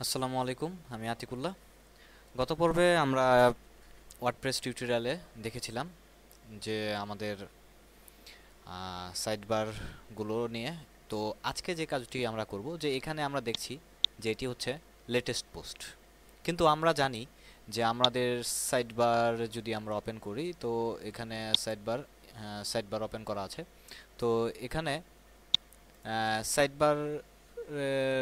আসসালামু আলাইকুম, আমি আতিকুল্লাহ। গত পর্বে আমরা ওয়ার্ডপ্রেস টিউটোরিয়ালে দেখেছিলাম যে আমাদের সাইডবার গুলো নিয়ে। তো আজকে যে কাজটি আমরা করব, যে এখানে আমরা দেখছি যে এটি হচ্ছে লেটেস্ট পোস্ট। কিন্তু আমরা জানি যে আমাদের সাইডবার যদি আমরা ওপেন করি, তো এখানে সাইডবার ওপেন করা আছে। তো এখানে সাইডবার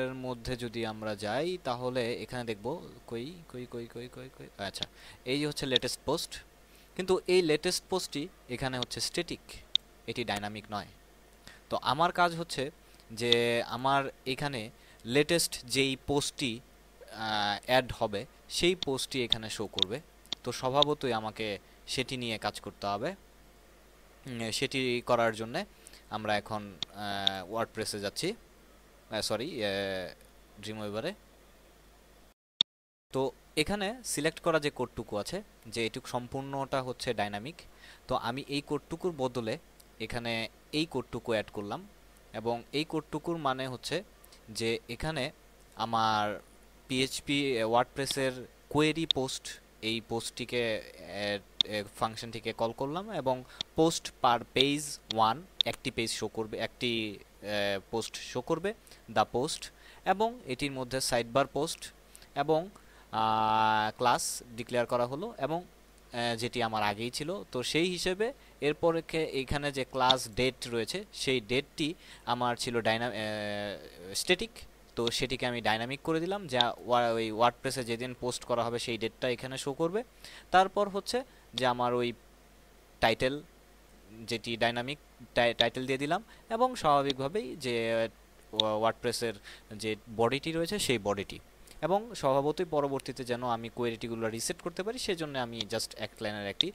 এর মধ্যে যদি আমরা যাই, তাহলে এখানে দেখব কই কই কই কই কই কই আচ্ছা, এই হচ্ছে লেটেস্ট পোস্ট। কিন্তু এই লেটেস্ট পোস্টটি এখানে হচ্ছে স্ট্যাটিক, এটি ডাইনামিক নয়। তো আমার কাজ হচ্ছে যে আমার এখানে লেটেস্ট যেই পোস্টটি অ্যাড হবে, সেই পোস্টটি এখানে শো করবে। তো স্বভাবতই আমাকে সেটি নিয়ে কাজ করতে হবে। সেটি করার জন্যে আমরা এখন ওয়ার্ডপ্রেসে যাচ্ছি, সরি, ড্রিমওয়েভারে। তো এখানে সিলেক্ট করা যে কোডটুকু আছে, যে এটুকু সম্পূর্ণটা হচ্ছে ডাইনামিক। তো আমি এই কোডটুকুর বদলে এখানে এই কোডটুকু অ্যাড করলাম। এবং এই কোডটুকুর মানে হচ্ছে যে এখানে আমার পিএইচপি ওয়ার্ডপ্রেসের কোয়েরি পোস্ট, এই পোস্টটিকে ফাংশনটিকে কল করলাম, এবং পোস্ট পার পেজ ওয়ান, একটি পেজ শো করবে, একটি পোস্ট শো করবে, দ্য পোস্ট। এবং এটির মধ্যে সাইডবার পোস্ট এবং ক্লাস ডিক্লেয়ার করা হলো, এবং যেটি আমার আগেই ছিল। তো সেই হিসেবে এরপর এখানে যে ক্লাস ডেট রয়েছে, সেই ডেটটি আমার ছিল স্ট্যাটিক। তো সেটিকে আমি ডাইনামিক করে দিলাম, যা ওই ওয়ার্ডপ্রেসে যেদিন পোস্ট করা হবে সেই ডেটটা এখানে শো করবে। তারপর হচ্ছে যে আমার ওই টাইটেল, যেটি ডাইনামিক টাইটেল দিয়ে দিলাম, এবং স্বাভাবিকভাবেই যে ওয়ার্ডপ্রেসের যে বডিটি রয়েছে সেই বডিটি। এবং স্বভাবতই পরবর্তীতে যেন আমি কোয়েরিটিগুলো রিসেট করতে পারি, সেজন্য আমি জাস্ট এক লাইনের একটি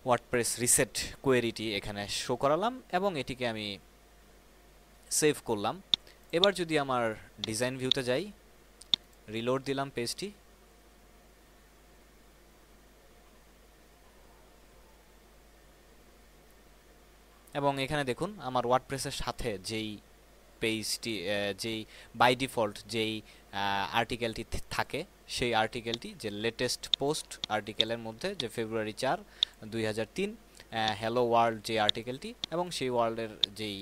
ওয়ার্ডপ্রেস রিসেট কোয়েরিটি এখানে শো করালাম, এবং এটিকে আমি সেভ করলাম। এবার যদি আমার ডিজাইন ভিউতে যাই, রিলোড দিলাম পেজটি, এবং এখানে দেখুন আমার ওয়ার্ডপ্রেসের সাথে যেই পেজটি, যেই বাই ডিফল্ট যেই আর্টিকেলটি থাকে, সেই আর্টিকেলটি যে লেটেস্ট পোস্ট আর্টিকেলের মধ্যে যে ফেব্রুয়ারি 4, 2003 হ্যালো ওয়ার্ল্ড যে আর্টিকেলটি, এবং সেই ওয়ার্ল্ডের যেই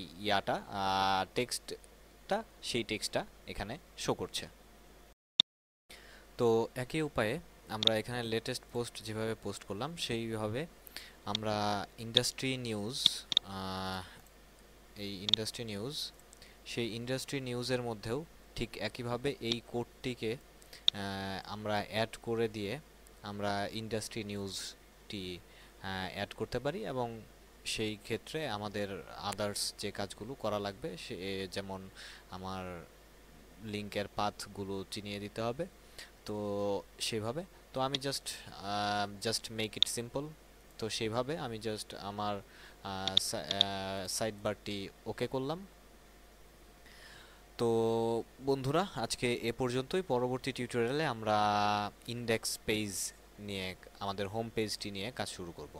টেক্সটটা, সেই টেক্সটটা এখানে শো করছে। তো একই উপায়ে আমরা এখানে লেটেস্ট পোস্ট যেভাবে পোস্ট করলাম, সেইভাবে আমরা ইন্ডাস্ট্রি নিউজ, এই ইন্ডাস্ট্রি নিউজ, সেই ইন্ডাস্ট্রি নিউজের মধ্যেও ঠিক একইভাবে এই কোডটিকে আমরা অ্যাড করে দিয়ে আমরা ইন্ডাস্ট্রি নিউজটি অ্যাড করতে পারি। এবং সেই ক্ষেত্রে আমাদের আদার্স যে কাজগুলো করা লাগবে, সে যেমন আমার লিঙ্কের পাথগুলো চিনিয়ে দিতে হবে। তো সেভাবে, তো আমি জাস্ট মেক ইট সিম্পল। তো সেইভাবে আমি জাস্ট আমার সাইড বারটি ওকে করলাম। তো বন্ধুরা, আজকে এ পর্যন্তই। পরবর্তী টিউটোরিয়ালে আমরা ইন্ডেক্স পেজ নিয়ে, আমাদের হোম পেজটি নিয়ে কাজ শুরু করব।